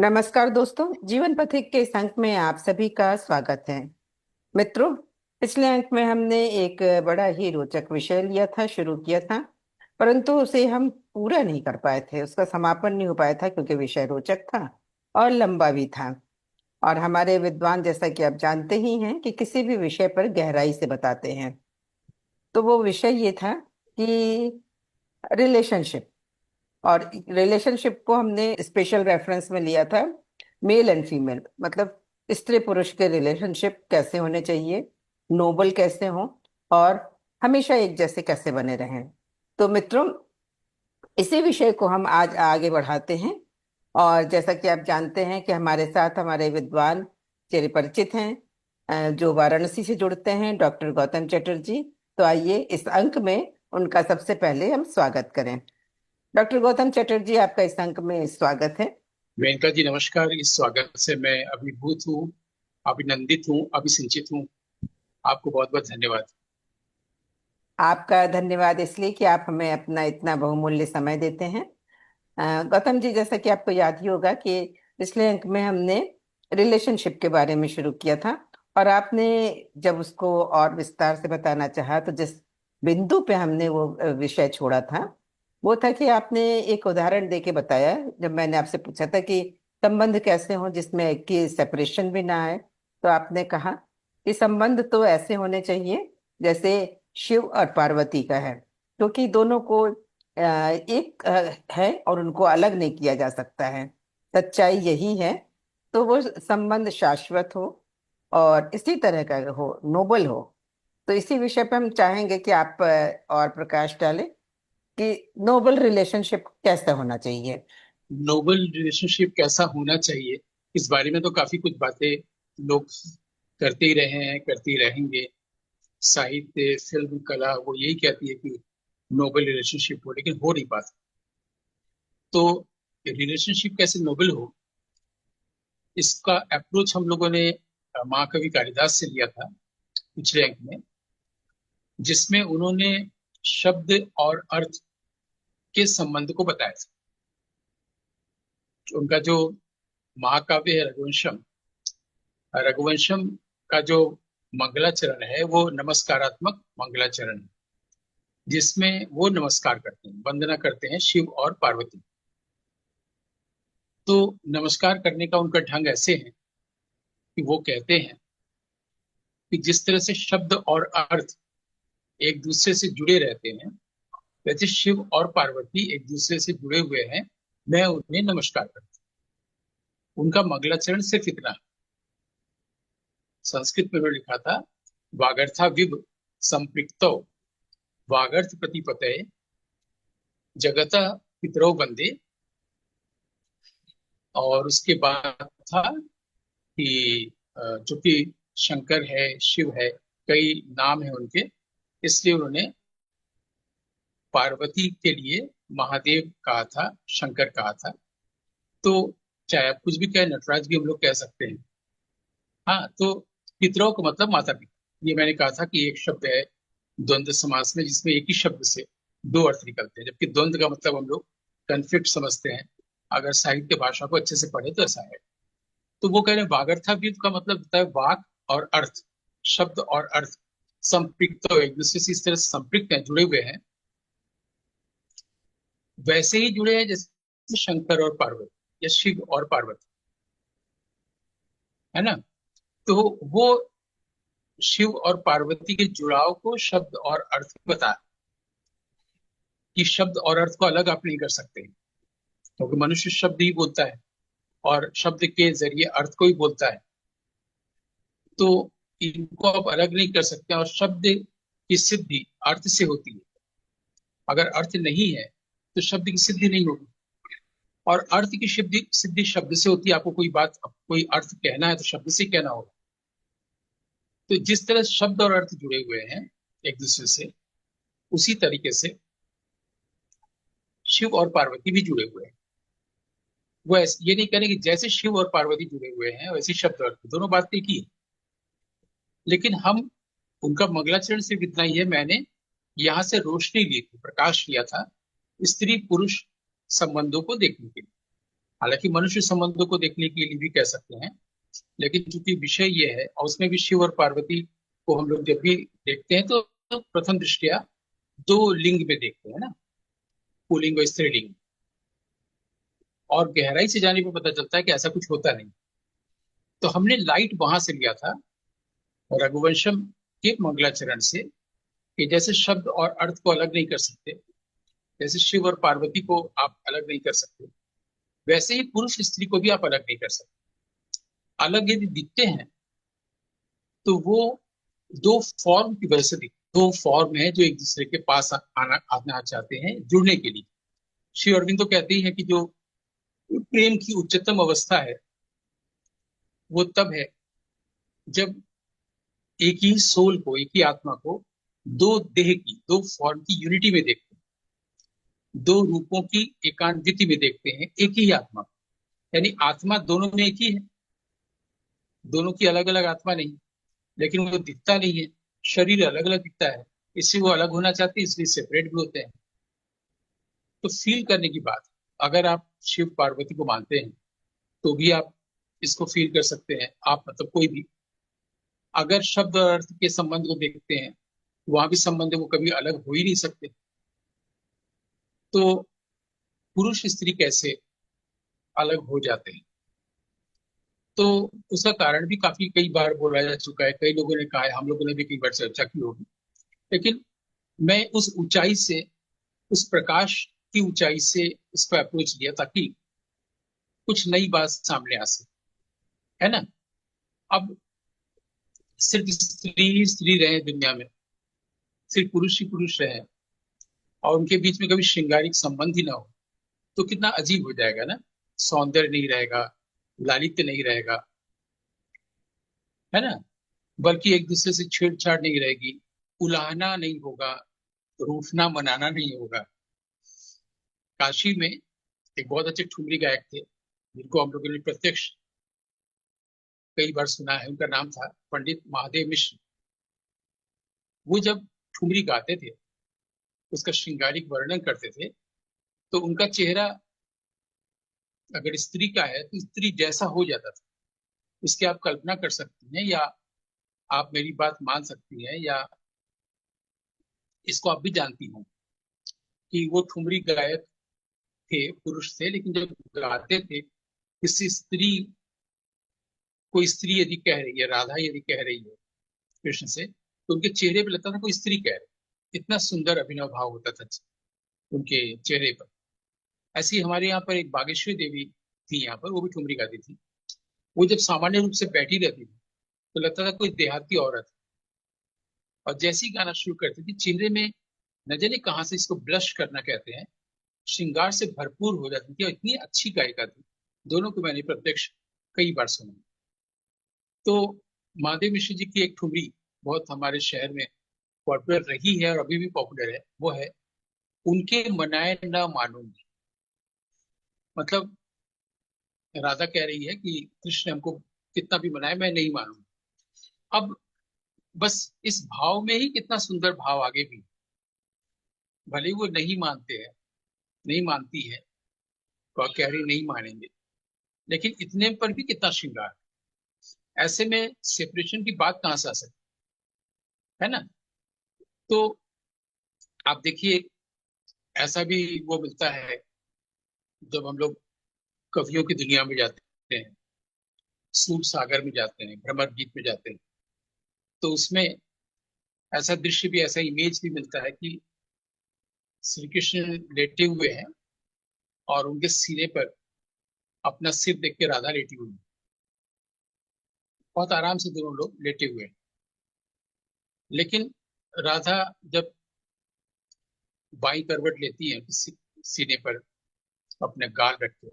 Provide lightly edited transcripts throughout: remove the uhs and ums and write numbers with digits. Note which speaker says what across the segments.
Speaker 1: नमस्कार दोस्तों, जीवन पथिक के इस अंक में आप सभी का स्वागत है। मित्रों, पिछले अंक में हमने एक बड़ा ही रोचक विषय लिया था, शुरू किया था, परंतु उसे हम पूरा नहीं कर पाए थे। उसका समापन नहीं हो पाया था क्योंकि विषय रोचक था और लंबा भी था। और हमारे विद्वान, जैसा कि आप जानते ही हैं, कि किसी भी विषय पर गहराई से बताते हैं। तो वो विषय ये था कि रिलेशनशिप। और रिलेशनशिप को हमने स्पेशल रेफरेंस में लिया था, मेल एंड फीमेल, मतलब स्त्री पुरुष के रिलेशनशिप कैसे होने चाहिए, नोबल कैसे हों, और हमेशा एक जैसे कैसे बने रहें। तो मित्रों, इसी विषय को हम आज आगे बढ़ाते हैं। और जैसा कि आप जानते हैं कि हमारे साथ हमारे विद्वान चेहरे परिचित हैं, जो वाराणसी से जुड़ते हैं, डॉक्टर गौतम चटर्जी। तो आइए इस अंक में उनका सबसे पहले हम स्वागत करें। डॉक्टर गौतम चटर्जी, आपका इस अंक में स्वागत है।
Speaker 2: मेनका जी नमस्कार। इस स्वागत से मैं अभिभूत हूँ, अभिनंदित हूँ, अभिसिंचित हूँ। आपको बहुत बहुत धन्यवाद।
Speaker 1: आपका धन्यवाद इसलिए कि आप हमें अपना इतना बहुमूल्य समय देते हैं। गौतम जी, जैसा कि आपको याद ही होगा कि पिछले अंक में हमने रिलेशनशिप के बारे में शुरू किया था। और आपने जब उसको और विस्तार से बताना चाहा, तो जिस बिंदु पे हमने वो विषय छोड़ा था, वो था कि आपने एक उदाहरण दे के बताया। जब मैंने आपसे पूछा था कि संबंध कैसे हो जिसमें एक की सेपरेशन भी ना आए, तो आपने कहा कि संबंध तो ऐसे होने चाहिए जैसे शिव और पार्वती का है, क्योंकि दोनों को एक है और उनको अलग नहीं किया जा सकता है। सच्चाई यही है। तो वो संबंध शाश्वत हो और इसी तरह का हो, नोबल हो। तो इसी विषय पे हम चाहेंगे कि आप और प्रकाश डालें कि नोबल रिलेशनशिप कैसा होना चाहिए।
Speaker 2: नोबल रिलेशनशिप कैसा होना चाहिए, इस बारे में तो काफी कुछ बातें लोग करते ही रहे हैं, करते ही रहेंगे। साहित्य, फिल्म, कला वो यही कहती है कि नोबल रिलेशनशिप हो, लेकिन हो नहीं पाता। तो रिलेशनशिप कैसे नोबल हो, इसका अप्रोच हम लोगों ने महाकवि कालिदास से लिया था पिछले अंक में, जिसमें उन्होंने शब्द और अर्थ के संबंध को बताया था। उनका जो महाकाव्य है रघुवंशम, रघुवंशम का जो मंगलाचरण है वो नमस्कारात्मक मंगलाचरण है, जिसमें वो नमस्कार करते हैं, वंदना करते हैं शिव और पार्वती। तो नमस्कार करने का उनका ढंग ऐसे है कि वो कहते हैं कि जिस तरह से शब्द और अर्थ एक दूसरे से जुड़े रहते हैं, वैसे शिव और पार्वती एक दूसरे से जुड़े हुए हैं। मैं उन्हें नमस्कार करता हूँ। उनका मंगलाचरण सिर्फ इतना है। संस्कृत में उन्होंने लिखा था, वागर्था विव संपृक्तौ वागर्थ प्रतिपतये जगता पितरौ वंदे। और उसके बाद था कि जो कि शंकर है, शिव है, कई नाम है उनके, इसलिए उन्होंने पार्वती के लिए महादेव कहा था, शंकर कहा था। तो चाहे आप कुछ भी कहें, नटराज भी हम लोग कह सकते हैं। हाँ, तो पितरों का मतलब माता पिता। ये मैंने कहा था कि एक शब्द है द्वंद्व समास में, जिसमें एक ही शब्द से दो अर्थ निकलते हैं, जबकि द्वंद्व का मतलब हम लोग कन्फ्लिक्ट समझते हैं। अगर साहित्य भाषा को अच्छे से पढ़े तो ऐसा है। तो वो कह रहे हैं वागर्थाव्युत का मतलब होता है वाक और अर्थ, शब्द और अर्थ संपृक्त, एक दूसरे से इस तरह से संपृक्त हैं, जुड़े हुए हैं। वैसे ही जुड़े हैं जैसे शंकर और पार्वती या शिव और पार्वती, है ना। तो वो शिव और पार्वती के जुड़ाव को शब्द और अर्थ बता, कि शब्द और अर्थ को अलग आप नहीं कर सकते, क्योंकि मनुष्य शब्द ही बोलता है और शब्द के जरिए अर्थ को ही बोलता है। तो इनको आप अलग नहीं कर सकते, और शब्द की सिद्धि अर्थ से होती है। अगर अर्थ नहीं है तो शब्द की सिद्धि नहीं होगी, और अर्थ की सिद्धि सिद्धि शब्द से होती है। आपको कोई बात, कोई अर्थ कहना है तो शब्द से कहना होगा। तो जिस तरह शब्द और अर्थ जुड़े हुए हैं एक दूसरे से, उसी तरीके से शिव और पार्वती भी जुड़े हुए हैं। वो ये नहीं करें कि जैसे शिव और पार्वती जुड़े हुए हैं वैसे शब्द और अर्थ, दोनों बातें एक ही है। लेकिन हम, उनका मंगलाचरण सिर्फ इतना ही है। मैंने यहां से रोशनी ली थी, प्रकाश लिया था स्त्री पुरुष संबंधों को देखने के लिए। हालांकि मनुष्य संबंधों को देखने के लिए भी कह सकते हैं, लेकिन चूंकि विषय ये है और उसमें भी शिव और पार्वती को हम लोग जब भी देखते हैं तो प्रथम दृष्टया दो लिंग में देखते हैं ना, पुल्लिंग और स्त्रीलिंग। और गहराई से जाने पर पता चलता है कि ऐसा कुछ होता नहीं। तो हमने लाइट वहां से लिया था रघुवंशम के मंगलाचरण से, कि जैसे शब्द और अर्थ को अलग नहीं कर सकते, जैसे शिव और पार्वती को आप अलग नहीं कर सकते, वैसे ही पुरुष स्त्री को भी आप अलग नहीं कर सकते। अलग यदि दिखते हैं तो वो दो फॉर्म की वजह से दिखते, दो फॉर्म है जो एक दूसरे के पास आना चाहते हैं जुड़ने के लिए। श्री अरविंद तो कहते ही है कि जो प्रेम की उच्चतम अवस्था है वो तब है जब एक ही सोल को, एक ही आत्मा को दो देह की, दो फॉर्म की यूनिटी में देखते हैं, दो रूपों की एकांतिति में देखते हैं एक ही आत्मा को। यानी आत्मा दोनों में एक ही है, दोनों की अलग अलग आत्मा नहीं, लेकिन वो दिखता नहीं है, शरीर अलग अलग दिखता है, इससे वो अलग होना चाहते हैं, इसलिए सेपरेट भी होते हैं। तो फील करने की बात है। अगर आप शिव पार्वती को मानते हैं तो भी आप इसको फील कर सकते हैं, आप मतलब कोई भी। अगर शब्द और अर्थ के संबंध को देखते हैं, वहां भी संबंध वो कभी अलग हो ही नहीं सकते। तो पुरुष स्त्री कैसे अलग हो जाते हैं, तो उसका कारण भी काफी कई बार बोला जा चुका है, कई लोगों ने कहा है, हम लोगों ने भी कई बार चर्चा की होगी। लेकिन मैं उस ऊंचाई से, उस प्रकाश की ऊंचाई से इसको अप्रोच लिया ताकि कुछ नई बात सामने आ सके, है ना। अब सिर्फ स्त्री ही स्त्री रहे दुनिया में, सिर्फ पुरुष ही पुरुष रहे और उनके बीच में कभी श्रृंगारिक संबंध ही ना हो, तो कितना अजीब हो जाएगा ना। सौंदर्य नहीं रहेगा, लालित्य नहीं रहेगा, है ना। बल्कि एक दूसरे से छेड़छाड़ नहीं रहेगी, उलाहना नहीं होगा, रूठना मनाना नहीं होगा। काशी में एक बहुत अच्छे ठुमरी गायक थे जिनको हम लोगों ने प्रत्यक्ष कई बार सुना है, उनका नाम था पंडित महादेव मिश्र। वो जब ठुमरी गाते थे, उसका श्रृंगारिक वर्णन करते थे, तो उनका चेहरा अगर स्त्री का है तो स्त्री जैसा हो जाता था। इसकी आप कल्पना कर सकती हैं, या आप मेरी बात मान सकती हैं, या इसको आप भी जानती हैं कि वो ठुमरी गायक थे, पुरुष थे, लेकिन जब गाते थे किसी स्त्री, कोई स्त्री यदि कह रही है, राधा यदि कह रही है कृष्ण से, तो उनके चेहरे पे लगता था कोई स्त्री कह रही। इतना सुंदर अभिनव भाव होता था उनके चेहरे पर। ऐसी हमारे यहाँ पर एक बागेश्वरी देवी थी यहाँ पर, वो भी ठुमरी गाती थी। वो जब सामान्य रूप से बैठी रहती थी तो लगता था कोई देहाती औरत है। और जैसे ही गाना शुरू करती थी, चेहरे में न जाने कहाँ से, इसको ब्लश करना कहते हैं, श्रृंगार से भरपूर हो जाती थी और इतनी अच्छी गायिका थी। दोनों को मैंने प्रत्यक्ष कई बार सुना। तो महादेव मिश्र जी की एक ठुमरी बहुत हमारे शहर में पॉपुलर रही है और अभी भी पॉपुलर है, वो है उनके मनाए ना मानूंगी। मतलब राधा कह रही है कि कृष्ण हमको कितना भी मनाए, मैं नहीं मानूंगी। अब बस इस भाव में ही कितना सुंदर भाव आगे भी, भले ही वो नहीं मानते हैं, नहीं मानती है, तो कह रही नहीं मानेंगे, लेकिन इतने पर भी कितना श्रृंगार। ऐसे में सेपरेशन की बात कहां से आ सकती है ना। तो आप देखिए, ऐसा भी वो मिलता है जब हम लोग कवियों की दुनिया में जाते हैं, सूर सागर में जाते हैं, भ्रमर गीत में जाते हैं, तो उसमें ऐसा दृश्य भी, ऐसा इमेज भी मिलता है कि श्री कृष्ण लेटे हुए हैं और उनके सीने पर अपना सिर देख के राधा लेटी हुई है। बहुत आराम से दोनों लोग लेटे हुए हैं, लेकिन राधा जब बाई करवट लेती है सीने पर अपने गाल रख के,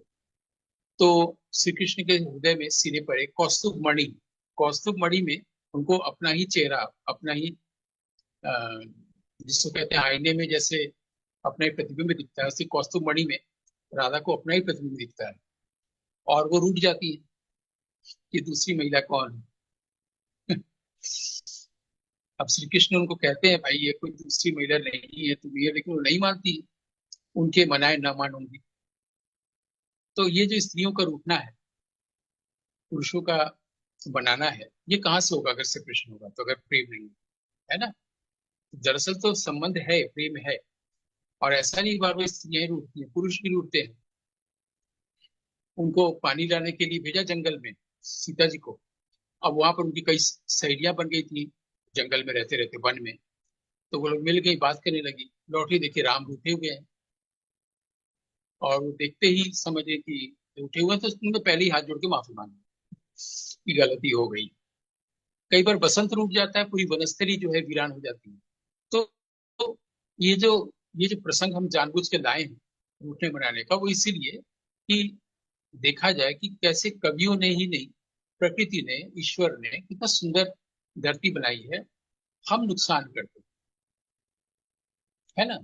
Speaker 2: तो श्री कृष्ण के हृदय में सीने पर एक कौस्तुभ मणि, कौस्तुभ मणि में उनको अपना ही चेहरा, अपना ही अ, जिसको कहते हैं आईने में जैसे अपना ही प्रतिबिंब दिखता है, उसी कौस्तुभ मणि में राधा को अपना ही प्रतिबिंब दिखता है। और वो रूठ जाती है कि दूसरी महिला कौन है। अब श्री कृष्ण उनको कहते हैं भाई ये कोई दूसरी महिला नहीं है, तुम ये, लेकिन वो नहीं मानती, उनके मनाए ना मानूंगी। तो ये जो स्त्रियों का रूठना है, पुरुषों का बनाना है, ये कहाँ से होगा अगर सेपरेशन होगा तो, अगर प्रेम नहीं है ना। दरअसल तो संबंध है, प्रेम है। और ऐसा नहीं बार बार स्त्रियां ही रूठती हैं, पुरुष भी रूठते हैं। उनको पानी लाने के लिए भेजा जंगल में, सीता जी को। अब वहां पर उनकी कई सहेलियां बन गई थी, जंगल में रहते रहते वन में। तो वो लोग मिल गई, बात करने लगी, लौटे देखे राम रूठे हुए हैं। और वो देखते ही समझे कि रूठे हुए हैं, तो उनको पहले ही हाथ जोड़ के माफी मांगी कि गलती हो गई। कई बार बसंत रूठ जाता है, पूरी वनस्पति जो है वीरान हो जाती है। तो, तो ये जो ये जो प्रसंग हम जानबूझ के लाए हैं रूठने बनाने का, वो इसीलिए कि देखा जाए कि कैसे कवियों ने ही नहीं, प्रकृति ने, ईश्वर ने कितना सुंदर धरती बनाई है, हम नुकसान करते हैं, है ना।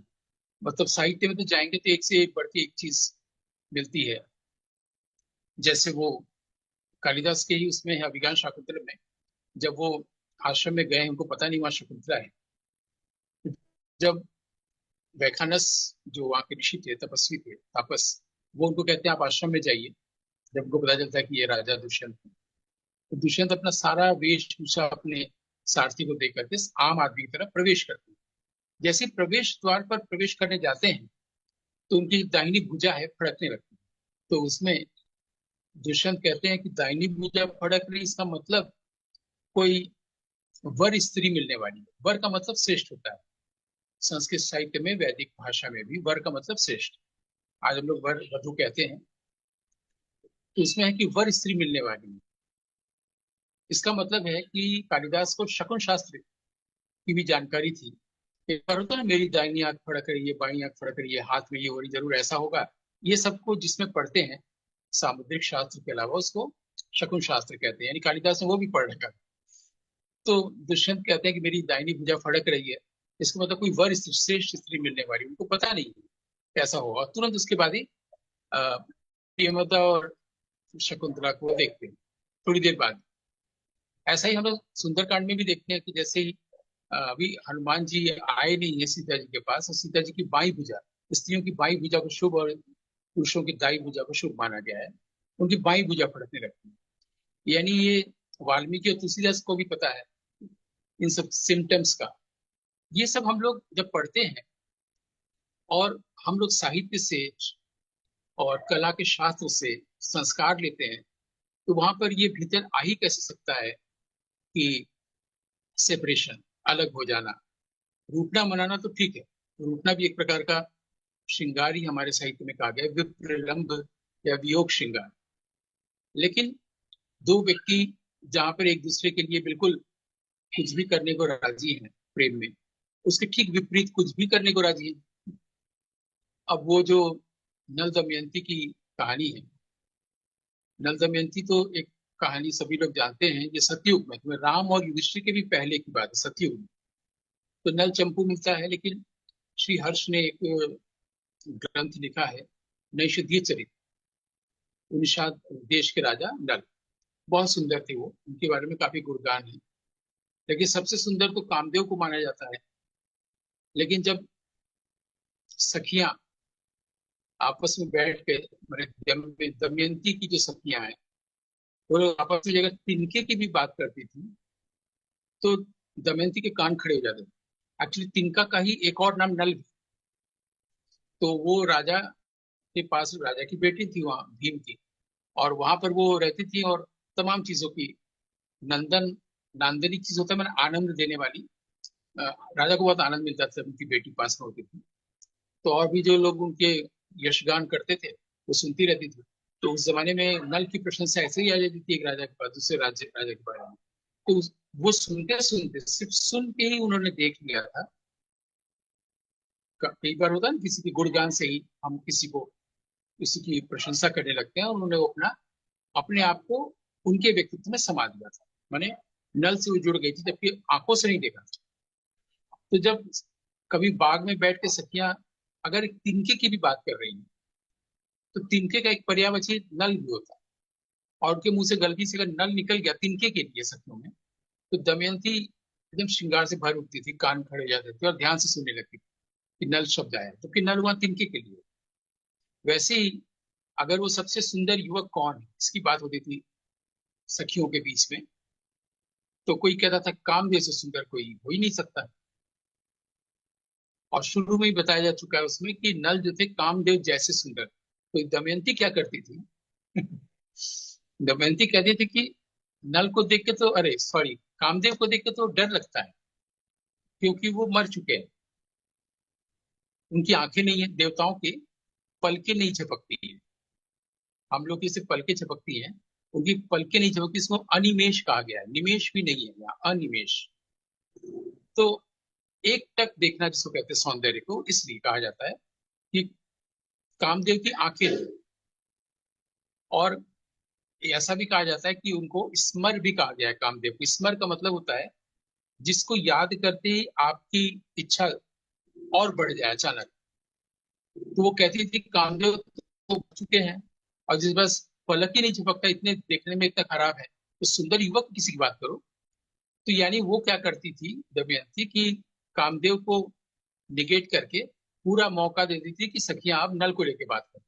Speaker 2: मतलब साहित्य में तो जाएंगे तो एक से एक बढ़ के एक चीज मिलती है। जैसे वो कालिदास के ही उसमें है अभिज्ञान शाकुंतलम में, जब वो आश्रम में गए, उनको पता नहीं वहां शकुंतला है। जब वैखानस, जो वहाँ के ऋषि थे, तपस्वी थे, तापस, वो उनको कहते हैं आप आश्रम में जाइए। जब उनको पता चलता है कि ये राजा दुष्यंत है, तो दुष्यंत अपना सारा वेशभूषा अपने सारथी को देकर के आम आदमी की तरफ प्रवेश करते हैं। जैसे प्रवेश द्वार पर प्रवेश करने जाते हैं, तो उनकी दाहिनी भुजा है फड़कने लगती है। तो उसमें दुष्यंत कहते हैं कि दाहिनी भुजा फड़क रही, इसका मतलब कोई वर स्त्री मिलने वाली है। वर का मतलब श्रेष्ठ होता है। संस्कृत साहित्य में, वैदिक भाषा में भी वर का मतलब श्रेष्ठ। आज हम लोग वर वधु कहते हैं, तो इसमें है कि वर स्त्री मिलने वाली है। इसका मतलब है कि कालिदास को शकुन शास्त्र की भी जानकारी थी। एक बार होता है ना, मेरी दाहिनी आंख फड़क रही है, बाई आंख फड़क रही है, हाथ में ये हो रही, जरूर ऐसा होगा। ये सबको जिसमें पढ़ते हैं सामुद्रिक शास्त्र के अलावा, उसको शकुन शास्त्र कहते हैं। यानी कालिदास ने वो भी पढ़ रखा। तो दुष्यंत कहते हैं कि मेरी दाहिनी भुजा फड़क रही है, इसका मतलब कोई वर श्रेष्ठ स्त्री मिलने वाली। उनको पता नहीं कैसा होगा, और तुरंत उसके बाद ही प्रियमदा और शकुंतला को देखते हैं थोड़ी देर बाद। ऐसा ही हम लोग सुंदरकांड में भी देखते हैं कि जैसे ही अभी हनुमान जी आए नहीं है सीता जी के पास, और सीता जी की बाई भुजा, स्त्रियों की बाई भुजा को शुभ और पुरुषों की दाई भुजा को शुभ माना गया है, उनकी बाई भुजा फड़कने लगती है। यानी ये वाल्मीकि और तुलसीदास को भी पता है इन सब सिम्टम्स का। ये सब हम लोग जब पढ़ते हैं, और हम लोग साहित्य से और कला के शास्त्र से संस्कार लेते हैं, तो वहां पर ये भीतर आ ही कैसे सकता है कि सेपरेशन, अलग हो जाना। रूठना मनाना तो ठीक है, रूठना भी एक प्रकार का श्रृंगार ही हमारे साहित्य में कहा गया है, विप्रलंब या वियोग श्रृंगार। लेकिन दो व्यक्ति जहां पर एक दूसरे के लिए बिल्कुल कुछ भी करने को राजी हैं प्रेम में, उसके ठीक विपरीत कुछ भी करने को राजी है। अब वो जो नल दमयंती की कहानी है, नल दमयंती तो एक कहानी सभी लोग जानते हैं, ये सतयुग में, तुम्हें राम और युधिष्ठिर के भी पहले की बात है, सतयुग में। तो नल चंपू मिलता है, लेकिन श्री हर्ष ने एक ग्रंथ लिखा है, नैषधीय चरित, निषाद देश के राजा नल। बहुत सुंदर थे वो, उनके बारे में काफी गुणगान है। लेकिन सबसे सुंदर तो कामदेव को माना जाता है। लेकिन जब सखियां आपस में बैठ के, मैंने दमयंती की जो सखियां हैं, वो लोग आपस में अगर तिनके की भी बात करती थी, तो दमयंती के कान खड़े हो जाते थे। एक्चुअली तिनका का ही एक और नाम नल भी। तो वो राजा के पास, राजा की बेटी थी वहां, भीम की, और वहां पर वो रहती थी, और तमाम चीजों की नंदन, नांदनिक चीज होता है, मैंने आनंद देने वाली। अ, राजा को बहुत आनंद मिलता था उनकी बेटी पास में होती थी। तो और भी जो लोग उनके यशगान करते थे, वो सुनती रहती थी। तो उस जमाने में नल की प्रशंसा ऐसे ही आ जाती थी एक राजा के पास दूसरे राज्य राजा के बारे में। तो वो सुनते सुनते, सिर्फ सुन के ही उन्होंने देख लिया था। कई बार होता है ना, किसी के गुणगान से ही हम किसी की प्रशंसा करने लगते हैं, और उन्होंने वो अपने आप को उनके व्यक्तित्व में समा दिया था। माने नल से वो जुड़ गई थी, जबकि आंखों से नहीं देखा था। तो जब कभी बाग में बैठ के सखियां अगर एक तिनके की भी बात कर रही हैं, तो तिनके का एक पर्यायवाची नल भी होता है। और उनके मुंह से गलती से अगर नल निकल गया तिनके के लिए सखियों में, तो दमयंती एकदम श्रृंगार से भर उठती थी, कान खड़े हो जाते थे, और ध्यान से सुनने लगती थी कि नल शब्द आया, तो फिर नल हुआ तिनके के लिए। वैसे ही अगर वो सबसे सुंदर युवक कौन है इसकी बात होती थी सखियों के बीच में, तो कोई कहता था कामदेव से सुंदर कोई हो ही नहीं सकता। और शुरू में ही बताया जा चुका है उसमें कि नल जो थे कामदेव जैसे सुंदर। तो दमयंती क्या करती थी? दमयंती कहती थी कि नल को देख के तो, अरे सॉरी, कामदेव को देख के तो डर लगता है, क्योंकि वो मर चुके हैं, उनकी आंखें नहीं है, देवताओं की पलकें नहीं झपकती है। हम लोग की सिर्फ पलकें झपकती हैं, उनकी पलकें नहीं झपकती। इसको अनिमेष कहा गया है, निमेष भी नहीं है यहाँ, अनिमेष। तो एक टक देखना जिसको कहते हैं सौंदर्य को, इसलिए कहा जाता है कि कामदेव की आंखें हैं। और ऐसा भी कहा जाता है कि उनको स्मर भी कहा गया है। कामदेव को स्मर का मतलब होता है जिसको याद करते ही आपकी इच्छा और बढ़ जाए अचानक। तो वो कहती थी कामदेव तो उठ चुके हैं, और जिस बस पलक ही नहीं झपकता, इतने देखने में इतना खराब है, तो सुंदर युवक किसी की बात करो। तो यानी वो क्या करती थी दमयंती कि कामदेव को निगेट करके पूरा मौका दे देती थी कि सखियां आप नल को लेके बात करें,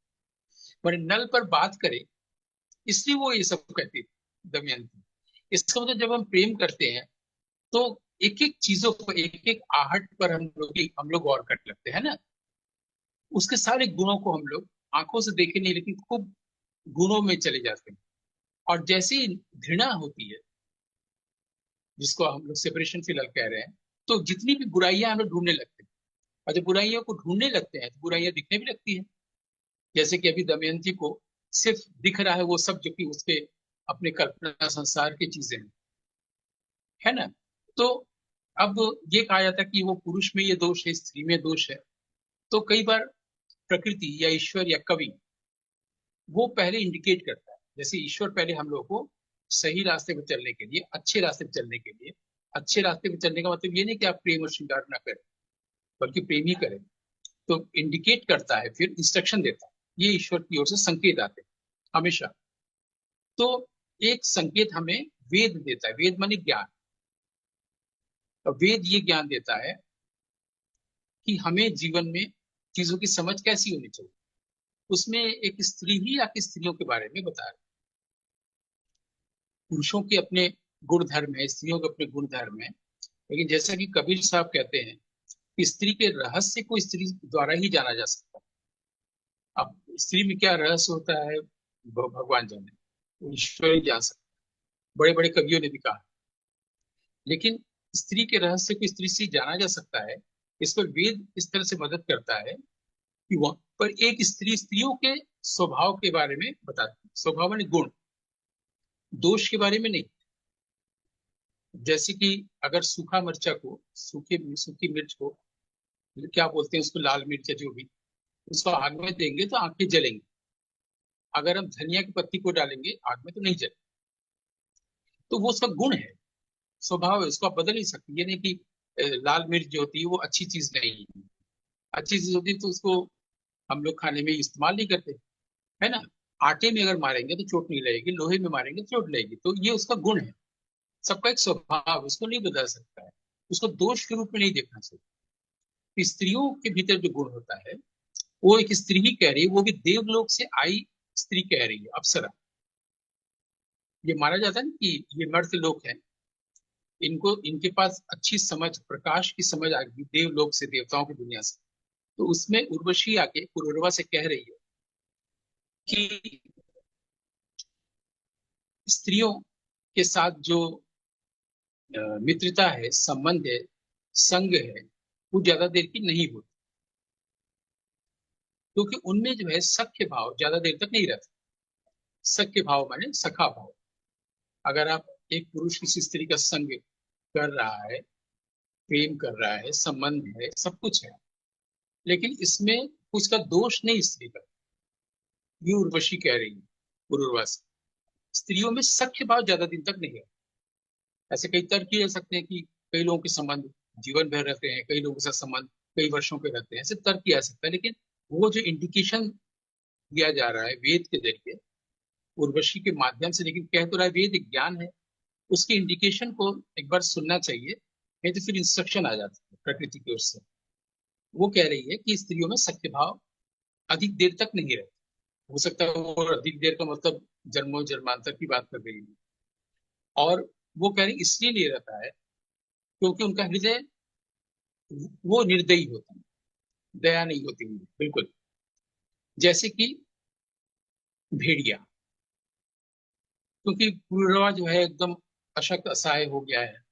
Speaker 2: पर नल पर बात करें, इसलिए वो ये सब कहती थी दमयंती। इसका मतलब जब हम प्रेम करते हैं तो एक एक चीजों को, एक एक आहट पर हम लोग गौर करने लगते हैं ना। उसके सारे गुणों को हम लोग आंखों से देखे नहीं, लेकिन खूब गुणों में चले जाते हैं। और जैसी घृणा होती है, जिसको हम लोग सेपरेशन फिलहाल कह रहे हैं, तो जितनी भी बुराइयां हम लोग ढूंढने लगते हैं। और जब बुराइयों को ढूंढने लगते हैं तो बुराइयां दिखने भी लगती है। जैसे कि अभी दमयंती को सिर्फ दिख रहा है वो सब जो कि उसके अपने कल्पना संसार की चीजें हैं, है ना। तो अब ये कहा जाता है कि वो पुरुष में ये दोष है, स्त्री में दोष है। तो कई बार प्रकृति या ईश्वर या कवि वो पहले इंडिकेट करता है। जैसे ईश्वर पहले हम लोग को सही रास्ते पर चलने के लिए, अच्छे रास्ते पर चलने के लिए, अच्छे रास्ते पर चलने का मतलब ये नहीं कि आप प्रेम और श्रृंगार ना करें, बल्कि प्रेम ही करें। तो इंडिकेट करता है, फिर इंस्ट्रक्शन देता है। ये ईश्वर की ओर से संकेत आते हैं हमेशा। तो एक संकेत हमें वेद देता है, वेद माने ज्ञान। तो वेद ये ज्ञान देता है कि हमें जीवन में चीजों की समझ कैसी होनी चाहिए। उसमें एक स्त्री ही आके स्त्रियों के बारे में बता रहा है। पुरुषों के अपने गुण धर्म है, स्त्रियों के अपने गुण धर्म है। लेकिन जैसा कि कबीर साहब कहते हैं कि स्त्री के रहस्य को स्त्री द्वारा ही जाना जा सकता है। अब स्त्री में क्या रहस्य होता है भगवान जाने, वो ईश्वर ही जान सकता है। बड़े बड़े कवियों ने भी कहा। लेकिन स्त्री के रहस्य को स्त्री से जाना जा सकता है, इस पर वेद इस तरह से मदद करता है कि वहां पर एक स्त्री स्त्रियों के स्वभाव के बारे में बताती है। स्वभाव माने गुण, दोष के बारे में नहीं। जैसे कि अगर सूखा मिर्चा को, सूखी मिर्च को, क्या बोलते हैं उसको, लाल मिर्च या जो भी, उसको आग में देंगे तो आंखें जलेंगी। अगर हम धनिया की पत्ती को डालेंगे आग में तो नहीं जलेगी। तो वो उसका गुण है, स्वभाव है, उसको आप बदल नहीं सकते। ये नहीं कि लाल मिर्च जो होती है वो अच्छी चीज नहीं है। अच्छी चीज होती है तो उसको हम लोग खाने में इस्तेमाल नहीं करते, है ना। आटे में अगर मारेंगे तो चोट नहीं लगेगी, लोहे में मारेंगे तो चोट लगेगी। तो ये उसका गुण है, सबका एक स्वभाव, उसको नहीं बदल सकता है। उसको दोष के रूप में नहीं देखना चाहिए। स्त्रियों के भीतर जो गुण होता है वो एक स्त्री ही कह रही है, वो भी देवलोक से आई स्त्री कह रही है, अप्सरा। ये माना जाता है ना कि ये मर्द लोग हैं, इनको, इनके पास अच्छी समझ, प्रकाश की समझ आ गई देवलोक से, देवताओं की दुनिया से। तो उसमें उर्वशी आके पुरुरवा से कह रही है कि स्त्रियों के साथ जो मित्रता है, संबंध है, संग है, वो ज्यादा देर की नहीं होती, क्योंकि उनमें जो है सख्य भाव ज्यादा देर तक नहीं रहता। सख्य भाव माने सखा भाव। अगर आप एक पुरुष किसी स्त्री का संग कर रहा है, प्रेम कर रहा है, संबंध है, सब कुछ है, लेकिन इसमें उसका दोष नहीं स्त्री का, ये उर्वशी कह रही है पुरुर्वा से। स्त्रियों में सख्य भाव ज्यादा दिन तक नहीं है। ऐसे कई तर्क किए जा सकते हैं कि कई लोगों के संबंध जीवन भर रहते हैं, कई लोगों के साथ संबंध कई वर्षों के रहते हैं, ऐसे तर्क किया जा सकता है। लेकिन वो जो इंडिकेशन दिया जा रहा है वेद के जरिए, उर्वशी के माध्यम से, लेकिन कह तो रहा है वेद एक ज्ञान है, उसके इंडिकेशन को एक बार सुनना चाहिए, नहीं तो फिर इंस्ट्रक्शन आ जाती है प्रकृति की ओर से। वो कह रही है कि स्त्रियों में सख्य भाव अधिक देर तक नहीं रहता। हो सकता है वो अधिक देर का मतलब जन्मों जन्मांतर की बात कर रही है। और वो कह रही इसलिए ले रहता है क्योंकि उनका हृदय वो निर्दयी होता है, दया नहीं होती उनमें बिल्कुल। जैसे कि भेड़िया, क्योंकि पुरुरवा जो है एकदम अशक्त असहाय हो गया है,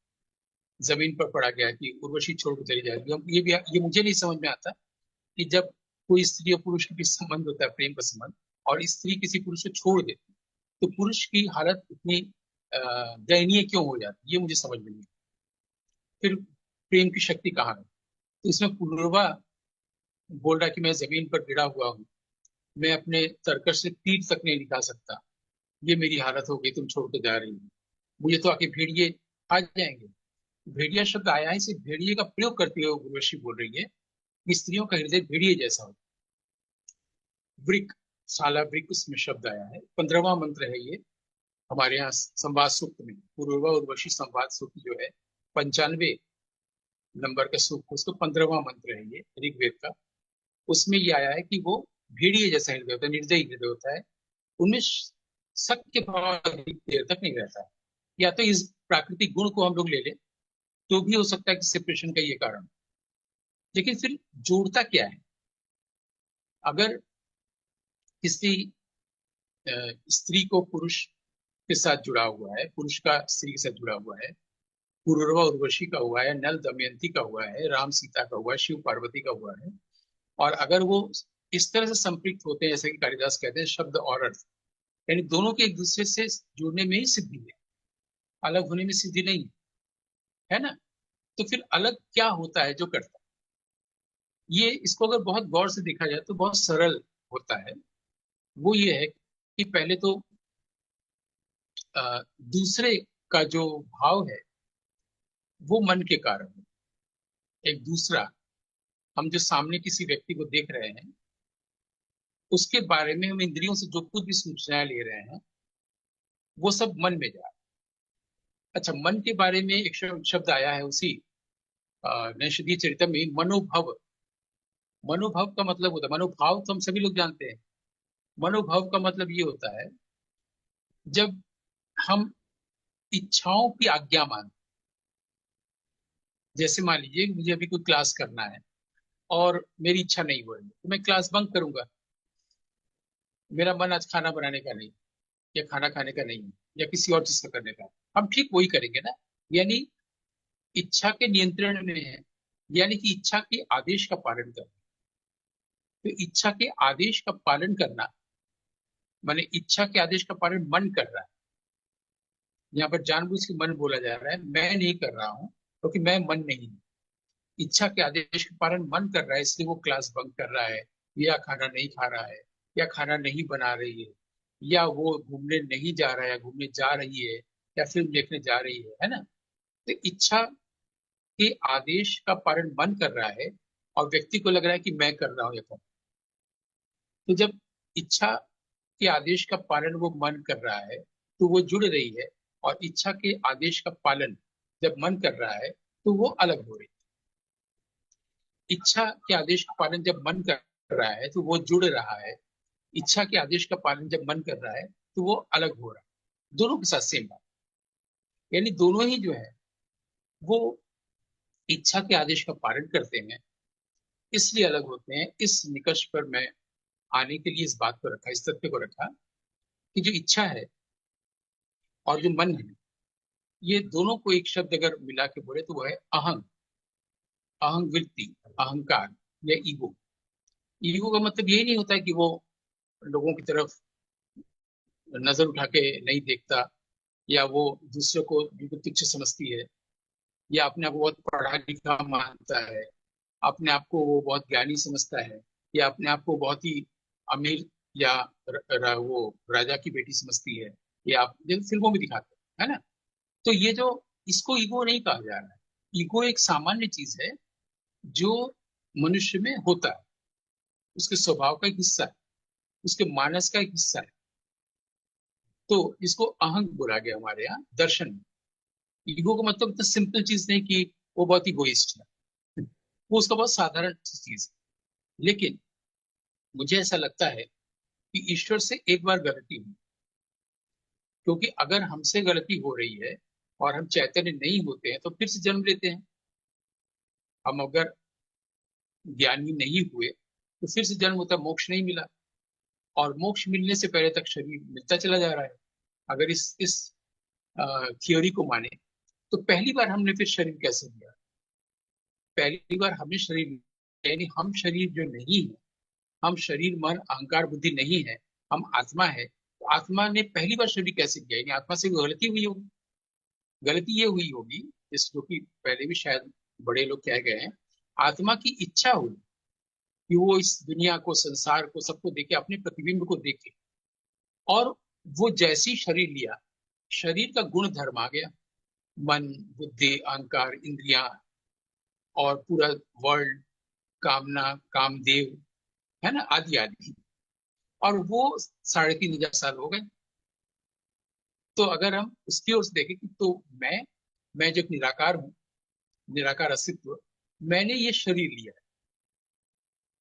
Speaker 2: जमीन पर पड़ा गया है कि उर्वशी छोड़ के चली जाएगी। ये मुझे नहीं समझ में आता कि जब कोई स्त्री और पुरुष के बीच संबंध होता है, प्रेम का संबंध, और स्त्री किसी पुरुष को छोड़ देती है, तो पुरुष की हालत इतनी दयनीय क्यों हो जाती है, ये मुझे समझ में नहीं आता। फिर प्रेम की शक्ति कहाँ है? तो इसमें पुनर्वा बोल रहा है कि मैं जमीन पर गिरा हुआ हूँ, मैं अपने तरकश से तीर तक नहीं निकाल सकता, ये मेरी हालत हो गई, तुम छोड़ के जा रही हो, मुझे तो आके भेड़िए आ जाएंगे। भेड़िया शब्द आया है, इसे भेड़िए का प्रयोग करते हुए उर्वशी बोल रही है कि स्त्रियों का हृदय भेड़िए जैसा हो। वृक, साला वृक उसमें शब्द आया है, 15वां मंत्र है ये हमारे यहाँ संवाद सूक्त में। पूर्वा उर्वशी संवाद सूक्त जो है 95 नंबर का सूक्त, उसको 15वां मंत्र है ये ऋग्वेद का। उसमें ये आया है कि वो भेड़िए जैसा हृदय होता है, निर्दयी हृदय होता है, उनमें शक के भाव अधिक देर तक नहीं रहता है। या तो इस प्राकृतिक गुण को हम लोग ले लें तो भी हो सकता है कि सेपरेशन का ये कारण। लेकिन फिर जोड़ता क्या है? अगर किसी स्त्री को पुरुष के साथ जुड़ा हुआ है, पुरुष का स्त्री के साथ जुड़ा हुआ है, पुरुरवा उर्वशी का हुआ है, नल दमयंती का हुआ है, राम सीता का हुआ है, शिव पार्वती का हुआ है, और अगर वो इस तरह से संपृक्त होते हैं जैसे कि कालिदास कहते हैं शब्द और अर्थ, यानी दोनों के एक दूसरे से जुड़ने में ही सिद्धि है, अलग होने में सिद्धि नहीं है, है ना? तो फिर अलग क्या होता है जो करता है? ये इसको अगर बहुत गौर से देखा जाए तो बहुत सरल होता है। वो ये है कि पहले तो दूसरे का जो भाव है वो मन के कारण है। एक दूसरा, हम जो सामने किसी व्यक्ति को देख रहे हैं उसके बारे में हम इंद्रियों से जो कुछ भी सूचनाएं ले रहे हैं वो सब मन में जा रहा है। अच्छा, मन के बारे में एक शब्द आया है उसी नैषधीय चरित्र में, मनोभव। मनोभव का मतलब होता है, मनोभाव तो हम सभी लोग जानते हैं, मनोभाव का मतलब ये होता है जब हम इच्छाओं की आज्ञा मानते। जैसे मान लीजिए मुझे अभी कोई क्लास करना है और मेरी इच्छा नहीं हो रही है तो मैं क्लास बंक करूंगा, मेरा मन आज खाना बनाने का नहीं, या खाना खाने का नहीं है, या किसी और चीज का करने का है। हम ठीक वही करेंगे ना, यानी इच्छा के नियंत्रण में है, यानी कि इच्छा के आदेश का पालन करना। तो इच्छा के आदेश का पालन करना माने इच्छा के आदेश का पालन मन कर रहा है। यहाँ पर जानबूझ के मन बोला जा रहा है, मैं नहीं कर रहा हूँ क्योंकि मैं मन नहीं हूँ। इच्छा के आदेश का पालन मन कर रहा है, इसलिए वो क्लास बंक कर रहा है, या खाना नहीं खा रहा है, या खाना नहीं बना रही है, या वो घूमने नहीं जा रहा है, घूमने जा रही है, या फिल्म देखने जा रही है ना? तो इच्छा के आदेश का पालन मन कर रहा है और व्यक्ति को लग रहा है कि मैं कर रहा हूँ ये कर। तो जब इच्छा के आदेश का पालन वो मन कर रहा है तो वो जुड़ रही है, और इच्छा के आदेश का पालन जब मन कर रहा है तो वो अलग हो रही है। इच्छा के आदेश का पालन जब मन कर रहा है तो वो जुड़ रहा है, इच्छा के आदेश का पालन जब मन कर रहा है तो वो अलग हो रहा है। दोनों के साथ सेम बात, यानी दोनों ही जो है वो इच्छा के आदेश का पालन करते हैं, इसलिए अलग होते हैं। इस निष्कर्ष पर मैं आने के लिए इस बात को रखा, इस तथ्य को रखा कि जो इच्छा है और जो मन है, ये दोनों को एक शब्द अगर मिला के बोले तो वो है अहंग। अहंग वृत्ति, अहंकार या ईगो। ईगो का मतलब यही नहीं होता है कि वो लोगों की तरफ नजर उठा के नहीं देखता, या वो दूसरों को बिल्कुल तुच्छ समझती है, या अपने आप को बहुत पढ़ा लिखा मानता है, अपने आप को वो बहुत ज्ञानी समझता है, या अपने आप को बहुत ही अमीर, या वो राजा की बेटी समझती है, या आप जैसे फिल्मों में दिखाते हैं, है ना? तो ये जो, इसको ईगो नहीं कहा जा रहा है। ईगो एक सामान्य चीज है जो मनुष्य में होता है, उसके स्वभाव का एक हिस्सा है, उसके मानस का एक हिस्सा है। तो इसको अहंग बोला गया हमारे यहाँ दर्शन में। ईगो का मतलब तो सिंपल चीज नहीं कि वो बहुत इगोइस्ट है, वो उसका बहुत साधारण चीज है। लेकिन मुझे ऐसा लगता है कि ईश्वर से एक बार गलती हुई, क्योंकि अगर हमसे गलती हो रही है और हम चैतन्य नहीं होते हैं तो फिर से जन्म लेते हैं। हम अगर ज्ञानी नहीं हुए तो फिर से जन्म होता है, मोक्ष नहीं मिला, और मोक्ष मिलने से पहले तक शरीर मिलता चला जा रहा है। अगर इस थियोरी को माने तो पहली बार हमने फिर शरीर कैसे लिया? पहली बार हमने शरीर लिया, यानी हम शरीर जो नहीं है, हम शरीर मन अहंकार बुद्धि नहीं है, हम आत्मा है। तो आत्मा ने पहली बार शरीर कैसे लिया? यानी आत्मा से कोई गलती हुई होगी। गलती ये हुई होगी, जिस जो कि पहले भी शायद बड़े लोग कह गए हैं, आत्मा की इच्छा हुई कि वो इस दुनिया को, संसार को, सबको देखे, अपने प्रतिबिंब को देखे, और वो जैसी शरीर लिया, शरीर का गुण धर्म आ गया, मन, बुद्धि, अहंकार, इंद्रियां, और पूरा वर्ल्ड, कामना, कामदेव, है ना, आदि आदि। और वो 3,500 साल हो गए। तो अगर हम उसकी ओर से देखें कि तो मैं जो एक निराकार हूँ, निराकार अस्तित्व, मैंने ये शरीर लिया है,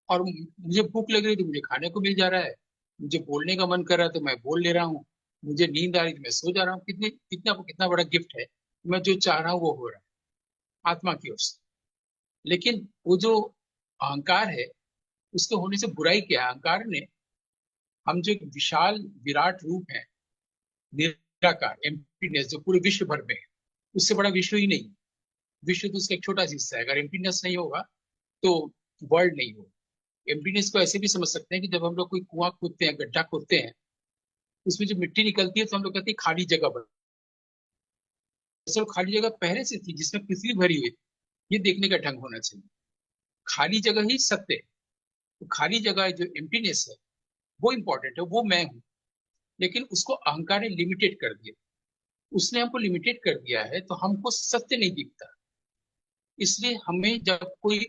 Speaker 2: और मुझे भूख लग रही है तो मुझे खाने को मिल जा रहा है, मुझे बोलने का मन कर रहा है तो मैं बोल ले रहा हूँ, मुझे नींद आ रही है तो मैं सो जा रहा हूँ। कितने कितना कितना बड़ा गिफ्ट है। मैं जो चाह रहा हूँ वो हो रहा है आत्मा की ओर से। लेकिन वो जो अहंकार है, उसके होने से बुराई क्या है? अहंकार ने, हम जो एक विशाल विराट रूप है, निराकार एम्प्टीनेस जो पूरे विश्व भर में है, उससे बड़ा विश्व ही नहीं। विश्व तो उसका एक छोटा सा हिस्सा है। अगर एम्प्टीनेस नहीं होगा तो वर्ल्ड नहीं होगा। एम्प्टीनेस को ऐसे भी समझ सकते हैं कि जब हम लोग कोई कुआं खोदते हैं, गड्ढा खोदते हैं, उसमें जो मिट्टी निकलती है तो हम लोग कहते हैं खाली जगह बन। असल खाली जगह पहले से थी जिसमें पृथ्वी भरी हुई। ये देखने का ढंग होना चाहिए। खाली जगह ही सत्य है। तो खाली जगह जो एम्प्टीनेस है वो इंपॉर्टेंट है, वो मैं हूँ। लेकिन उसको अहंकार ने लिमिटेड कर दिया। उसने हमको लिमिटेड कर दिया है तो हमको सत्य नहीं दिखता। इसलिए हमें जब कोई,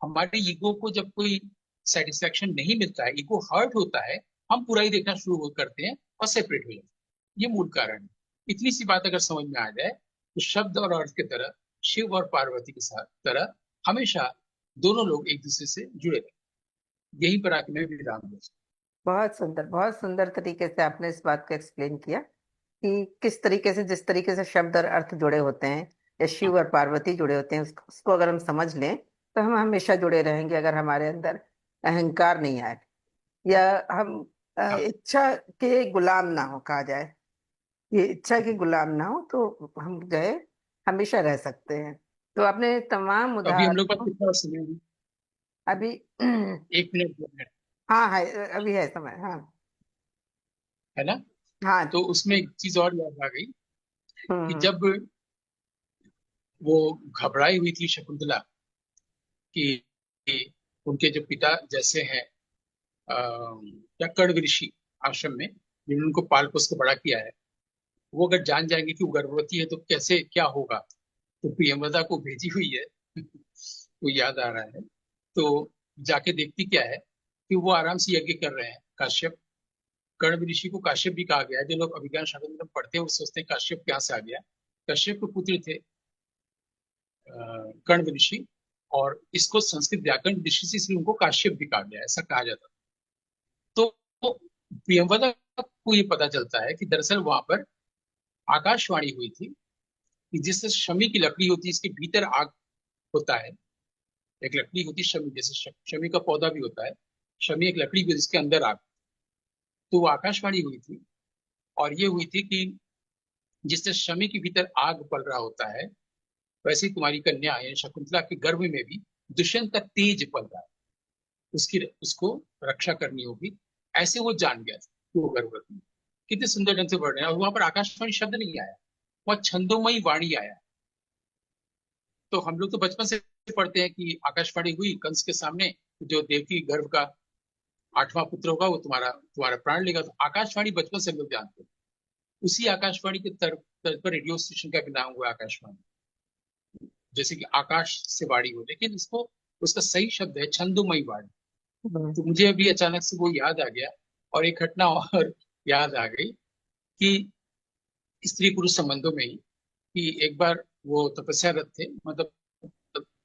Speaker 2: हमारे ईगो को जब कोई सेटिस्फेक्शन नहीं मिलता है, ईगो हर्ट होता है, हम बुराई देखना शुरू करते हैं और सेपरेट हो जाते हैं। ये मूल कारण है। इतनी सी बात अगर समझ में आ जाए तो शब्द और अर्थ की तरह, शिव और पार्वती के साथ तरह, हमेशा दोनों लोग एक दूसरे से जुड़े रहे। यहीं पर आके मैं विराम दूं।
Speaker 1: बहुत सुंदर तरीके से आपने इस बात को एक्सप्लेन किया कि किस तरीके से, जिस तरीके से शब्द और अर्थ जुड़े होते हैं या
Speaker 2: हाँ,
Speaker 1: शिव और पार्वती जुड़े होते हैं, उसको अगर हम समझ लें तो हम हमेशा जुड़े रहेंगे। अगर हमारे अंदर अहंकार नहीं आए या हम
Speaker 2: हाँ।
Speaker 1: इच्छा के गुलाम ना हो, कहा जाए, ये इच्छा के गुलाम ना हो, तो हम जो है हमेशा रह सकते हैं। तो आपने तमाम
Speaker 2: तो अभी हम लोग पास
Speaker 1: उदाहरणों,
Speaker 2: कितना समय है?
Speaker 1: अभी
Speaker 2: 1 मिनट, 2 मिनट,
Speaker 1: हाँ है, अभी है समय, हाँ।
Speaker 2: है ना?
Speaker 1: हाँ।
Speaker 2: तो उसमें एक चीज और याद आ गई कि
Speaker 1: हम्म।
Speaker 2: जब वो घबराई हुई थी शकुंतला कि उनके जो पिता जैसे हैं, या कण्व ऋषि आश्रम में, जिन्होंने उनको पाल पोस के बड़ा किया है, वो अगर जान जाएंगे कि वो गर्भवती है तो कैसे क्या होगा। तो प्रियंवदा को भेजी हुई है वो याद आ रहा है। तो जाके देखती क्या है कि वो आराम से यज्ञ कर रहे हैं, काश्यप। कण्व ऋषि को काश्यप भी कहा गया है। जो लोग अभिज्ञान शाकुंतलम पढ़ते हैं वो सोचते हैं काश्यप कहाँ से आ गया। कश्यप के पुत्र थे कण्व ऋषि, और इसको संस्कृत व्याकरण दृष्टि से इसलिए उनको काश्यप भी कहा गया है, ऐसा कहा जाता है। तो प्रियंवदा को ये पता चलता है कि दरअसल वहां पर आकाशवाणी हुई थी कि जिससे शमी की लकड़ी होती है, इसके भीतर आग होता है। एक लकड़ी होती है शमी, जैसे शमी का पौधा भी होता है, शमी एक लकड़ी भी, जिसके अंदर आग। तो वो आकाशवाणी हुई थी, और ये हुई थी कि जिससे शमी के भीतर आग पल रहा होता है, वैसे ही तुम्हारी कन्या यानी शकुंतला के गर्भ में भी दुष्यंत का तेज पल रहा है, उसकी उसको रक्षा करनी होगी। ऐसे वो जान गया था कि वो गर्भवती है। कितने सुंदर ढंग से वर्णन है। और वहां पर आकाशवाणी शब्द नहीं आया, वहां छंदोमयी वाणी आया। तो हम लोग तो बचपन से पढ़ते हैं कि आकाशवाणी हुई कंस के सामने, जो देवकी गर्भ का 8वां पुत्र होगा वो तुम्हारा तुम्हारा प्राण लेगा। तो आकाशवाणी बचपन से हम लोग जानते हैं। उसी आकाशवाणी के तर्ज पर रेडियो स्टेशन का भी नाम हुआ आकाशवाणी। जैसे कि आकाश से वाणी हो, लेकिन इसको, उसका सही शब्द है छंदोमयी वाणी।
Speaker 1: हम्म।
Speaker 2: तो मुझे अभी अचानक से वो याद आ गया। और एक घटना और याद आ गई कि स्त्री पुरुष संबंधों में ही, कि एक बार वो तपस्यारत थे, मतलब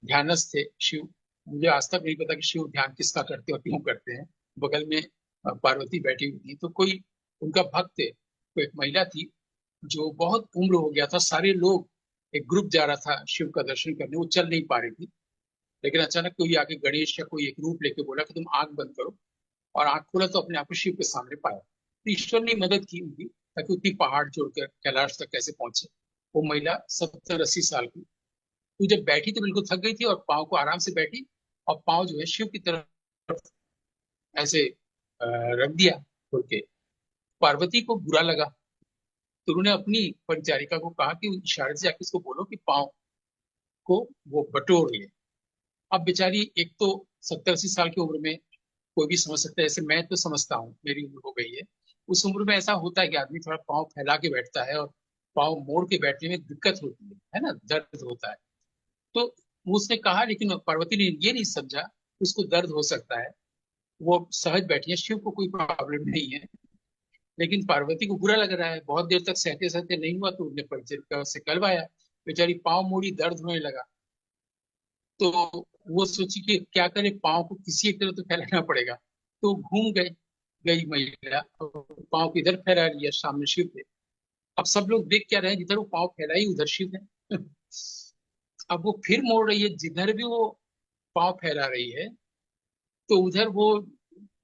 Speaker 2: ध्यानस्थ थे शिव। मुझे आज तक नहीं पता कि शिव ध्यान किसका करते और क्यों करते हैं। बगल में पार्वती बैठी हुई थी, तो कोई उनका भक्त है, कोई एक महिला थी जो बहुत उम्र हो गया था, सारे लोग एक ग्रुप जा रहा था शिव का दर्शन करने, वो चल नहीं पा रही थी। लेकिन अचानक कोई आके गणेश या कोई एक रूप लेके बोला कि तुम आंख बंद करो, और आंख खोला तो अपने आप को शिव के सामने पाया। तो ईश्वर ने मदद की उनकी, ताकि उतनी पहाड़ जोड़कर कैलाश तक कैसे पहुंचे। वो महिला 70-80 साल की, तो जब बैठी तो बिल्कुल थक गई थी, और पाँव को आराम से बैठी, और पाँव जो है शिव की तरफ ऐसे रख दिया खोल के। पार्वती को बुरा लगा, तो उन्होंने अपनी परिचारिका को कहा कि इशारे से जाके उसको बोलो कि पाँव को वो बटोर ले। अब बेचारी, एक तो 70-80 साल की उम्र में कोई भी समझ सकता है, जैसे मैं तो समझता हूँ, मेरी उम्र हो गई है, उस उम्र में ऐसा होता है कि आदमी थोड़ा पाँव फैला के बैठता है, और पाँव मोड़ के बैठने में दिक्कत होती है ना, दर्द होता है। तो वो उसने कहा, लेकिन पार्वती ने ये नहीं समझा, उसको दर्द हो सकता है, वो सहज बैठी है, शिव को कोई प्रॉब्लम नहीं है। लेकिन पार्वती को बुरा लग रहा है, बहुत देर तक सहते सहते नहीं हुआ, तो उन्होंने परिचय से कहलवाया। बेचारी पाँव मोड़ी, दर्द होने लगा। तो वो सोची कि क्या करे, पाँव को किसी एक तरह तो फैलाना पड़ेगा। तो घूम गई महिला, पाँव को इधर फैला लिया, सामने शिव थे। अब सब लोग देख क्या रहे हैं, जिधर वो पाँव फैलाई उधर शिव है। अब वो फिर मोड़ रही है, जिधर भी वो पाँव फैला रही है, तो उधर वो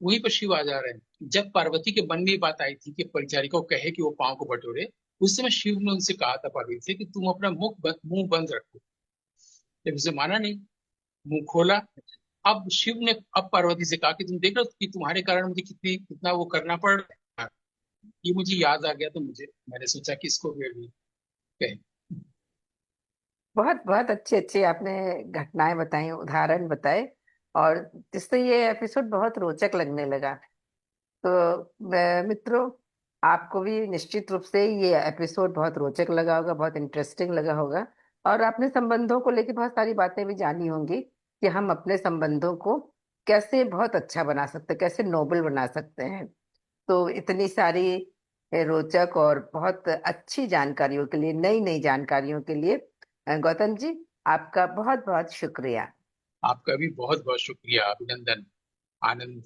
Speaker 2: वहीं पर शिव आ जा रहे हैं। जब पार्वती के मन में ये बात आई थी कि परिचारिका को कहे कि वो पाँव को बटोरे, उस समय शिव ने उनसे कहा था पार्वती से कि तुम अपना मुंह बंद रखो। जब उसे माना नहीं, मुंह खोला। अब शिव ने अब पार्वती से कहा कि तुम देख रहे हो कि तुम्हारे कारण मुझे कितना वो करना पड़ रहा है। ये मुझे याद आ गया, तो मैंने सोचा कि इसको भी अभी कहें।
Speaker 1: बहुत बहुत अच्छे अच्छे आपने घटनाएं बताई, उदाहरण बताए, और जिससे ये एपिसोड बहुत रोचक लगने लगा। तो मित्रों, आपको भी निश्चित रूप से ये एपिसोड बहुत रोचक लगा होगा, बहुत इंटरेस्टिंग लगा होगा, और आपने संबंधों को लेकर बहुत सारी बातें भी जानी होंगी कि हम अपने संबंधों को कैसे बहुत अच्छा बना सकते हैं, कैसे नोबल बना सकते हैं। तो इतनी सारी रोचक और बहुत अच्छी जानकारियों के लिए, नई नई जानकारियों के लिए गौतम जी, आपका बहुत बहुत शुक्रिया।
Speaker 2: आपका भी बहुत बहुत शुक्रिया, अभिनंदन, आनंद।